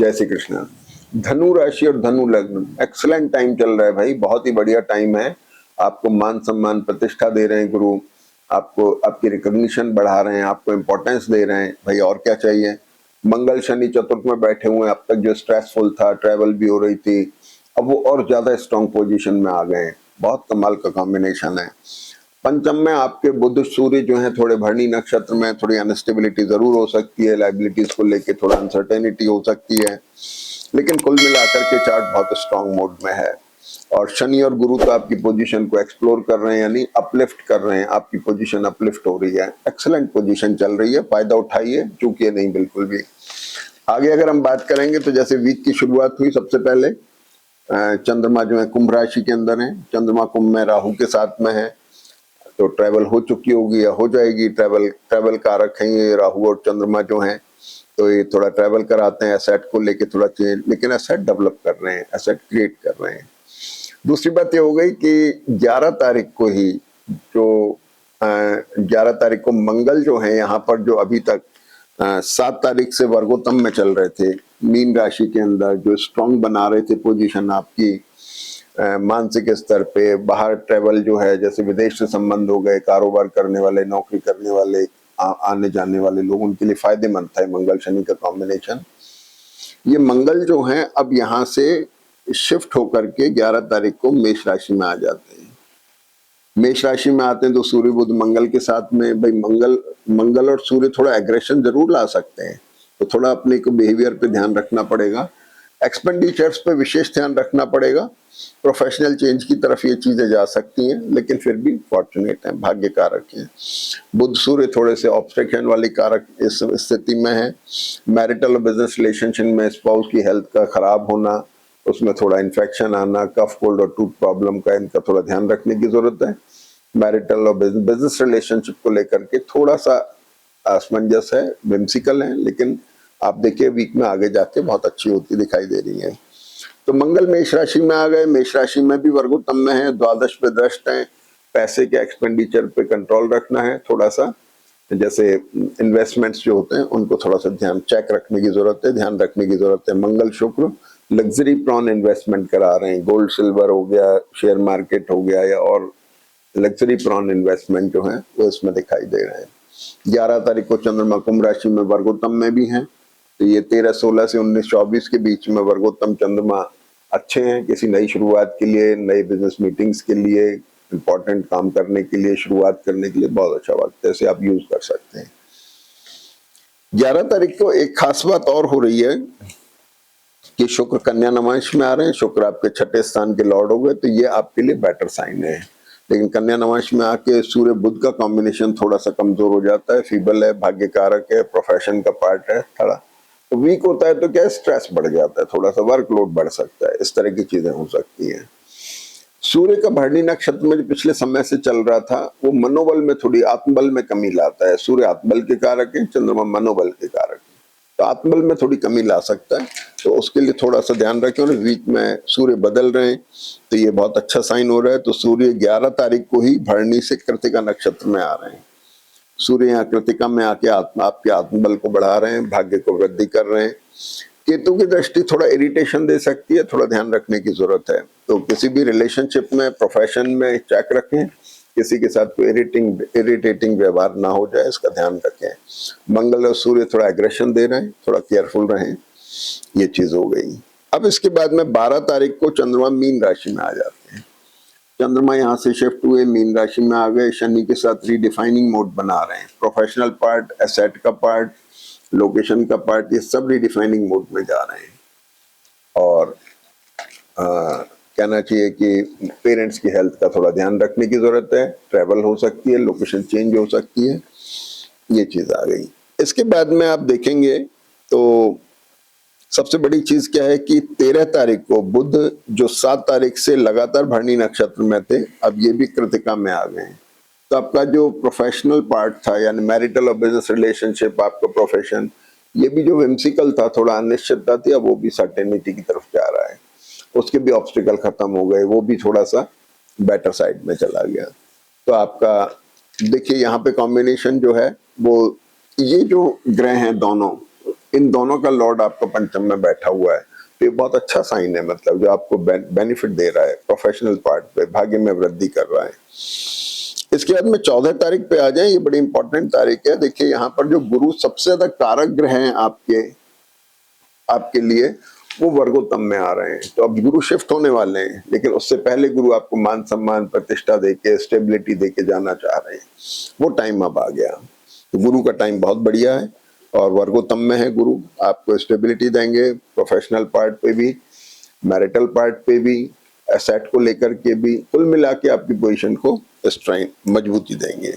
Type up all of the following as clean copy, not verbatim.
जय श्री कृष्ण। धनु राशि और धनु लग्न एक्सलेंट टाइम चल रहा है भाई, बहुत ही बढ़िया टाइम है। आपको मान सम्मान प्रतिष्ठा दे रहे हैं गुरु, आपको आपकी रिकॉग्निशन बढ़ा रहे हैं, आपको इम्पोर्टेंस दे रहे हैं भाई, और क्या चाहिए। मंगल शनि चतुर्थ में बैठे हुए हैं, अब तक जो स्ट्रेसफुल था, ट्रैवल भी हो रही थी, अब वो और ज्यादा स्ट्रॉन्ग पोजीशन में आ गए हैं। बहुत कमाल का कॉम्बिनेशन है। पंचम में आपके बुध सूर्य जो है थोड़े भरणी नक्षत्र में, थोड़ी अनस्टेबिलिटी जरूर हो सकती है, लाइबिलिटीज को लेके थोड़ा अनसर्टेनिटी हो सकती है, लेकिन कुल मिलाकर के चार्ट बहुत स्ट्रांग मोड में है। और शनि और गुरु तो आपकी पोजीशन को एक्सप्लोर कर रहे हैं, यानी अपलिफ्ट कर रहे हैं, आपकी पोजीशन अपलिफ्ट हो रही है। एक्सलेंट पोजीशन चल रही है, फायदा उठाइए, चूकिए नहीं बिल्कुल भी। आगे अगर हम बात करेंगे तो जैसे वीक की शुरुआत हुई, सबसे पहले चंद्रमा जो है कुंभ राशि के अंदर है, चंद्रमा कुंभ में राहु के साथ में है, तो ट्रैवल हो चुकी होगी या हो जाएगी। ट्रैवल कारक है ये राहु और चंद्रमा जो हैं, तो ये थोड़ा ट्रैवल कराते हैं, एसेट को लेके थोड़ा चेंज, लेकिन एसेट डेवलप कर रहे हैं, एसेट क्रिएट कर रहे हैं। दूसरी बात ये हो गई कि 11 तारीख को ही जो 11 तारीख को मंगल जो है यहाँ पर, जो अभी तक 7 तारीख से वर्गोत्तम में चल रहे थे, मीन राशि के अंदर जो स्ट्रॉन्ग बना रहे थे पोजीशन आपकी मानसिक स्तर पे, बाहर ट्रेवल जो है, जैसे विदेश से संबंध हो गए, कारोबार करने वाले, नौकरी करने वाले, आने जाने वाले लोग, उनके लिए फायदेमंद था मंगल शनि का कॉम्बिनेशन। ये मंगल जो है अब यहाँ से शिफ्ट होकर के 11 तारीख को मेष राशि में आ जाते हैं। मेष राशि में आते हैं तो सूर्य बुध मंगल के साथ में, भाई मंगल और सूर्य थोड़ा एग्रेशन जरूर ला सकते हैं, तो थोड़ा अपने को बिहेवियर पे ध्यान रखना पड़ेगा, एक्सपेंडिचर्स पे विशेष ध्यान रखना पड़ेगा। प्रोफेशनल चेंज की तरफ ये चीजें जा सकती हैं, लेकिन फिर भी फॉर्चुनेट है, भाग्य कारक है। बुध सूर्य थोड़े से ऑब्स्ट्रक्शन वाली कारक इस स्थिति में है। मैरिटल और बिजनेस रिलेशनशिप में स्पाउस की हेल्थ का खराब होना, उसमें थोड़ा इन्फेक्शन आना, कफ कोल्ड और टूथ प्रॉब्लम का, इनका थोड़ा ध्यान रखने की जरूरत है। मैरिटल और बिजनेस रिलेशनशिप को लेकर के थोड़ा सा असमंजस है, विम्सिकल है, लेकिन आप देखिए वीक में आगे जाके बहुत अच्छी होती दिखाई दे रही है। तो मंगल मेष राशि में आ गए, मेष राशि में भी वर्गोत्तम में है, द्वादश पे दृष्ट है। पैसे के एक्सपेंडिचर पे कंट्रोल रखना है, थोड़ा सा जैसे इन्वेस्टमेंट्स जो होते हैं उनको थोड़ा सा चेक रखने की जरूरत है, ध्यान रखने की जरूरत है। मंगल शुक्र लग्जरी प्रॉन इन्वेस्टमेंट करा रहे हैं, गोल्ड सिल्वर हो गया, शेयर मार्केट हो गया, या और लग्जरी प्रॉन इन्वेस्टमेंट जो है वो इसमें दिखाई दे रहे हैं। 11 तारीख को चंद्रमा कुंभ राशि में वर्गोत्तम में भी है, तो ये 13-16 से 19-24 के बीच में वर्गोत्तम चंद्रमा अच्छे हैं किसी नई शुरुआत के लिए, नई बिजनेस मीटिंग्स के लिए, इंपॉर्टेंट काम करने के लिए, शुरुआत करने के लिए बहुत अच्छा वक्त है, इसे आप यूज कर सकते हैं। 11 तारीख को एक खास बात और हो रही है कि शुक्र कन्या नवांश में आ रहे हैं, शुक्र आपके 6ठे स्थान के लॉर्ड हो गए, तो ये आपके लिए बेटर साइन है। लेकिन कन्या नवांश में आके सूर्य बुध का कॉम्बिनेशन थोड़ा सा कमजोर हो जाता है, फीबल है, भाग्य कारक है, प्रोफेशन का पार्ट है, थोड़ा तो वीक होता है, तो क्या स्ट्रेस बढ़ जाता है, थोड़ा सा वर्कलोड बढ़ सकता है, इस तरह की चीजें हो सकती हैं। सूर्य का भरणी नक्षत्र में जो पिछले समय से चल रहा था, वो मनोबल में थोड़ी, आत्मबल में कमी लाता है। सूर्य आत्मबल के कारक है, चंद्रमा मनोबल के कारक है, तो आत्मबल में थोड़ी कमी ला सकता है, तो उसके लिए थोड़ा सा ध्यान रखें। और वीक में सूर्य बदल रहे हैं, तो ये बहुत अच्छा साइन हो रहा है। तो सूर्य 11 तारीख को ही भरणी से कृतिका नक्षत्र में आ रहे हैं। सूर्य यहाँ कृतिका में आके आपके आत्मबल को बढ़ा रहे हैं, भाग्य को वृद्धि कर रहे हैं। केतु की दृष्टि थोड़ा इरिटेशन दे सकती है, थोड़ा ध्यान रखने की जरूरत है। तो किसी भी रिलेशनशिप में, प्रोफेशन में चेक रखें, किसी के साथ कोई इरिटेटिंग व्यवहार ना हो जाए, इसका ध्यान रखें। मंगल और सूर्य थोड़ा एग्रेशन दे रहे हैं, थोड़ा केयरफुल रहें, ये चीज हो गई। अब इसके बाद में 12 तारीख को चंद्रमा मीन राशि में आ जाते हैं। चंद्रमा यहाँ से शिफ्ट हुए, मीन राशि में आ गए, शनि के साथ रीडिफाइनिंग मोड बना रहे हैं। प्रोफेशनल पार्ट, एसेट का पार्ट, लोकेशन का पार्ट, ये सब रीडिफाइनिंग मोड में जा रहे हैं। और कहना चाहिए कि पेरेंट्स की हेल्थ का थोड़ा ध्यान रखने की जरूरत है, ट्रैवल हो सकती है, लोकेशन चेंज हो सकती है, ये चीज आ गई। इसके बाद में आप देखेंगे तो सबसे बड़ी चीज क्या है कि 13 तारीख को बुध जो 7 तारीख से लगातार भरणी नक्षत्र में थे, अब ये भी कृतिका में आ गए हैं। तो आपका जो प्रोफेशनल पार्ट था, यानी मैरिटल और बिजनेस रिलेशनशिप, आपका प्रोफेशन, ये भी जो विम्सिकल था, थोड़ा अनिश्चितता थी, अब वो भी सर्टेनिटी की तरफ जा रहा है। उसके भी ऑब्स्टिकल खत्म हो गए, वो भी थोड़ा सा बेटर साइड में चला गया। तो आपका देखिए यहाँ पे कॉम्बिनेशन जो है वो, ये जो ग्रह हैं दोनों, इन दोनों का लॉर्ड आपका पंचम में बैठा हुआ है, तो ये बहुत अच्छा साइन है, मतलब जो आपको बेनिफिट दे रहा है प्रोफेशनल पार्ट पे, भाग्य में वृद्धि कर रहा है। इसके बाद में 14 तारीख पे आ जाए, ये बड़ी इंपॉर्टेंट तारीख है। देखिए यहाँ पर जो गुरु सबसे ज्यादा कारक ग्रह हैं आपके लिए, वो वर्गोत्तम में आ रहे हैं। तो अब गुरु शिफ्ट होने वाले हैं, लेकिन उससे पहले गुरु आपको मान सम्मान प्रतिष्ठा देके स्टेबिलिटी देके जाना चाह रहे हैं, वो टाइम अब आ गया। तो गुरु का टाइम बहुत बढ़िया है और वर्गोत्तम में है गुरु, आपको स्टेबिलिटी देंगे प्रोफेशनल पार्ट पे भी, मैरिटल पार्ट पे भी, एसेट को लेकर के भी, कुल मिला के आपकी पोजीशन को स्ट्रेंथ मजबूती देंगे।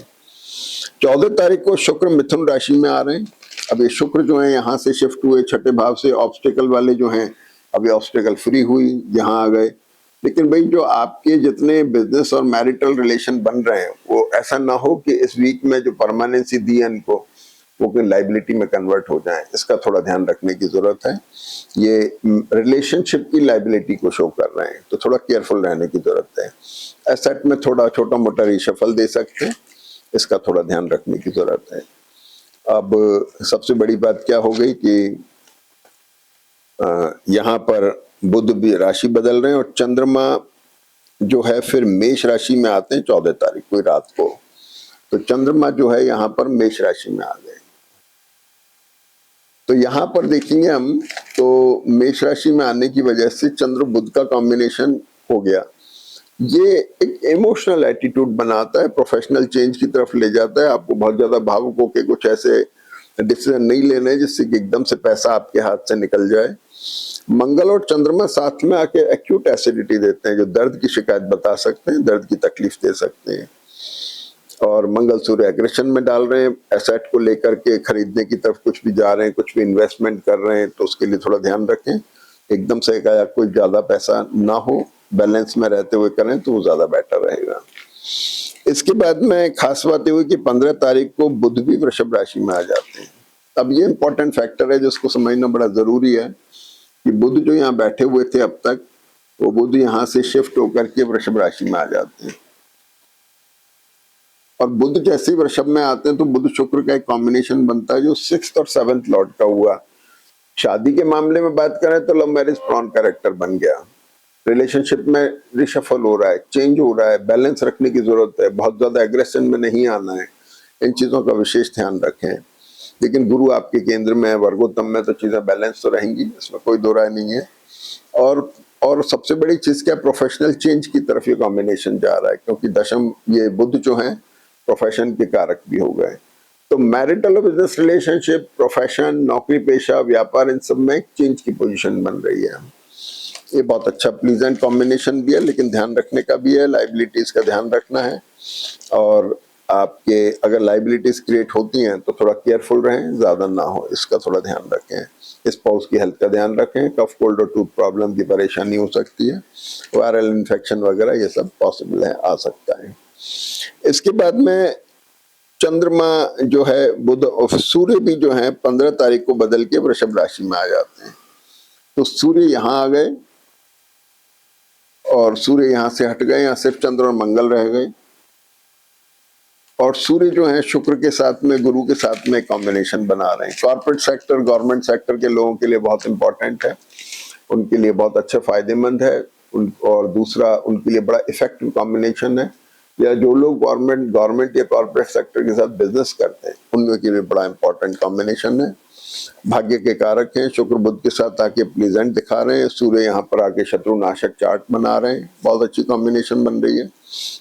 14 तारीख को शुक्र मिथुन राशि में आ रहे हैं। अब ये शुक्र जो है यहाँ से शिफ्ट हुए छठे भाव से, ऑब्स्टिकल वाले जो हैं अभी ऑब्स्टिकल फ्री हुई, यहाँ आ गए। लेकिन भाई जो आपके जितने बिजनेस और मैरिटल रिलेशन बन रहे हैं, वो ऐसा ना हो कि इस वीक में जो परमानेंसी दी है इनको, वो कोई लाइबिलिटी में कन्वर्ट हो जाए, इसका थोड़ा ध्यान रखने की जरूरत है। ये रिलेशनशिप की लाइबिलिटी को शो कर रहे हैं, तो थोड़ा केयरफुल रहने की जरूरत है। एसेट में थोड़ा छोटा मोटा रिशफल दे सकते हैं, इसका थोड़ा ध्यान रखने की जरूरत है। अब सबसे बड़ी बात क्या हो गई कि यहाँ पर बुध भी राशि बदल रहे हैं और चंद्रमा जो है फिर मेष राशि में आते हैं 14 तारीख को रात को। तो चंद्रमा जो है यहाँ पर मेष राशि में आ गए। तो यहाँ पर देखेंगे हम, तो मेष राशि में आने की वजह से चंद्र बुध का कॉम्बिनेशन हो गया। ये एक इमोशनल एटीट्यूड बनाता है, प्रोफेशनल चेंज की तरफ ले जाता है। आपको बहुत ज्यादा भावुक होकर कुछ ऐसे डिसीजन नहीं लेने जिससे कि एकदम से पैसा आपके हाथ से निकल जाए। मंगल और चंद्रमा साथ में आके एक्यूट एसिडिटी देते हैं, जो दर्द की शिकायत बता सकते हैं, दर्द की तकलीफ दे सकते हैं। और मंगल सूर्य एग्रेशन में डाल रहे हैं, एसेट को लेकर के खरीदने की तरफ कुछ भी जा रहे हैं, कुछ भी इन्वेस्टमेंट कर रहे हैं, तो उसके लिए थोड़ा ध्यान रखें। एकदम से कोई ज्यादा पैसा ना हो, बैलेंस में रहते हुए करें तो वो ज्यादा बेटर रहेगा। इसके बाद में खास बात ये हुई कि 15 तारीख को बुध भी वृषभ राशि में आ जाते हैं। अब ये इंपॉर्टेंट फैक्टर है जिसको समझना बड़ा जरूरी है कि बुध जो यहाँ बैठे हुए थे अब तक, वो बुध यहाँ से शिफ्ट होकर के वृषभ राशि में आ जाते हैं। और बुध जैसे ही वृषभ में आते हैं तो बुध शुक्र का एक कॉम्बिनेशन बनता है जो 6th और 7th लॉर्ड का हुआ। शादी के मामले में बात करें तो लव मैरिज प्रॉन कैरेक्टर बन गया, रिलेशनशिप में रिशफल हो रहा है, चेंज हो रहा है, बैलेंस रखने की जरूरत है, बहुत ज्यादा एग्रेशन में नहीं आना है, इन चीजों का विशेष ध्यान रखें। लेकिन गुरु आपके केंद्र में है, वर्गोत्तम में, तो चीजें बैलेंस तो रहेंगी, इसमें कोई दो राय नहीं है। और सबसे बड़ी चीज क्या, प्रोफेशनल चेंज की तरफ ये कॉम्बिनेशन जा रहा है, क्योंकि दशम ये बुध जो है प्रोफेशन के कारक भी हो गए। तो मैरिटल और बिजनेस रिलेशनशिप, प्रोफेशन, नौकरी पेशा, व्यापार, इन सब में चेंज की पोजीशन बन रही है। ये बहुत अच्छा प्लीजेंट कॉम्बिनेशन भी है, लेकिन ध्यान रखने का भी है, लाइबिलिटीज का ध्यान रखना है। और आपके अगर लाइबिलिटीज क्रिएट होती हैं तो थोड़ा केयरफुल रहें, ज्यादा ना हो, इसका थोड़ा ध्यान रखें। स्पाउस की हेल्थ का ध्यान रखें, कफ कोल्ड और टूथ प्रॉब्लम की परेशानी हो सकती है, वायरल इन्फेक्शन वगैरह ये सब पॉसिबल है, आ सकता है। इसके बाद में चंद्रमा जो है, बुध और सूर्य भी जो है 15 तारीख को बदल के वृषभ राशि में आ जाते हैं। तो सूर्य यहाँ आ गए और सूर्य यहाँ से हट गए, यहाँ सिर्फ चंद्र और मंगल रह गए। और सूर्य जो है शुक्र के साथ में, गुरु के साथ में कॉम्बिनेशन बना रहे हैं। कॉर्पोरेट सेक्टर, गवर्नमेंट सेक्टर के लोगों के लिए बहुत इंपॉर्टेंट है, उनके लिए बहुत अच्छा फायदेमंद है। और दूसरा उनके लिए बड़ा इफेक्टिव कॉम्बिनेशन है। या जो लोग गवर्नमेंट या कॉर्पोरेट सेक्टर के साथ बिजनेस करते हैं, उनके लिए बड़ा इंपॉर्टेंट कॉम्बिनेशन है। भाग्य के कारक हैं, शुक्र बुध के साथ आके प्लीजेंट दिखा रहे हैं, सूर्य यहाँ पर आके शत्रु नाशक चार्ट बना रहे हैं, बहुत अच्छी कॉम्बिनेशन बन रही है,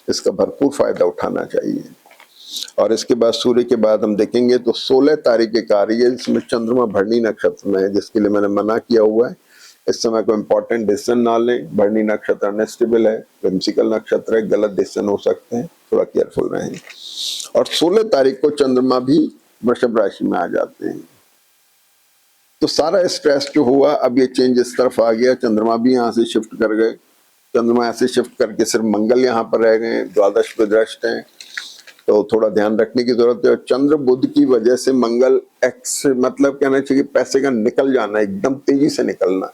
इसका भरपूर फायदा उठाना चाहिए। और इसके बाद सूर्य के बाद हम देखेंगे तो 16 तारीख के कार्य, जिसमें चंद्रमा भरणी नक्षत्र में है, जिसके लिए मैंने मना किया हुआ है। इस समय कोई इंपॉर्टेंट डिसीजन ना लें, भरणी नक्षत्र अनस्टेबल है, विम्सिकल नक्षत्र है, गलत डिसीजन हो सकते हैं, थोड़ा केयरफुल रहें। और 16 तारीख को चंद्रमा भी वृषभ राशि में आ जाते हैं। तो सारा स्ट्रेस जो हुआ, अब ये चेंज इस तरफ आ गया, चंद्रमा भी यहाँ से शिफ्ट कर गए। चंद्रमा ऐसे शिफ्ट करके सिर्फ मंगल यहाँ पर रह गए, द्वादश पे दृष्ट हैं, तो थोड़ा ध्यान रखने की जरूरत है। और चंद्र बुध की वजह से मंगल एक्स, मतलब कहना चाहिए पैसे का निकल जाना, एकदम तेजी से निकलना।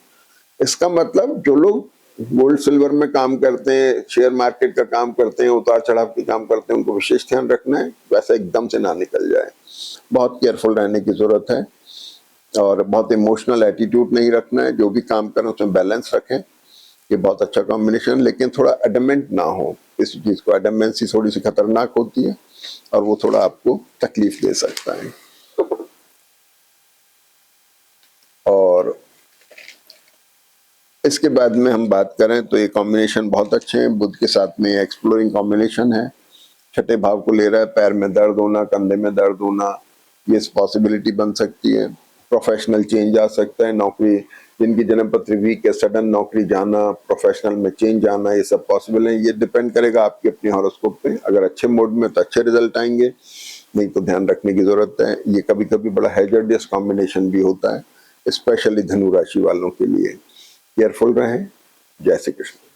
इसका मतलब जो लोग गोल्ड सिल्वर में काम करते हैं, शेयर मार्केट का काम करते हैं, उतार चढ़ाव के काम करते हैं, उनको विशेष ध्यान रखना है, वैसा एकदम से ना निकल जाए, बहुत केयरफुल रहने की जरूरत है। और बहुत इमोशनल एटीट्यूड नहीं रखना है, जो भी काम करें उसमें बैलेंस रखें। ये बहुत अच्छा कॉम्बिनेशन, लेकिन थोड़ा एडमेंट ना हो इस चीज को। एडमेंसी थोड़ी सी खतरनाक होती है और वो थोड़ा आपको तकलीफ दे सकता है। और इसके बाद में हम बात करें तो ये कॉम्बिनेशन बहुत अच्छे हैं। बुध के साथ में एक्सप्लोरिंग कॉम्बिनेशन है, छठे भाव को ले रहा है। पैर में दर्द होना, कंधे में दर्द होना, ये पॉसिबिलिटी बन सकती है। प्रोफेशनल चेंज आ सकता है, नौकरी जिनकी जन्म पत्री वीक है, सडन नौकरी जाना, प्रोफेशनल में चेंज आना, ये सब पॉसिबल है। ये डिपेंड करेगा आपके अपने हॉरोस्कोप पे। अगर अच्छे मूड में तो अच्छे रिजल्ट आएंगे, नहीं तो ध्यान रखने की जरूरत है। ये कभी कभी बड़ा हैजर्डियस कॉम्बिनेशन भी होता है, स्पेशली धनु राशि वालों के लिए। केयरफुल रहें। जय श्री कृष्ण।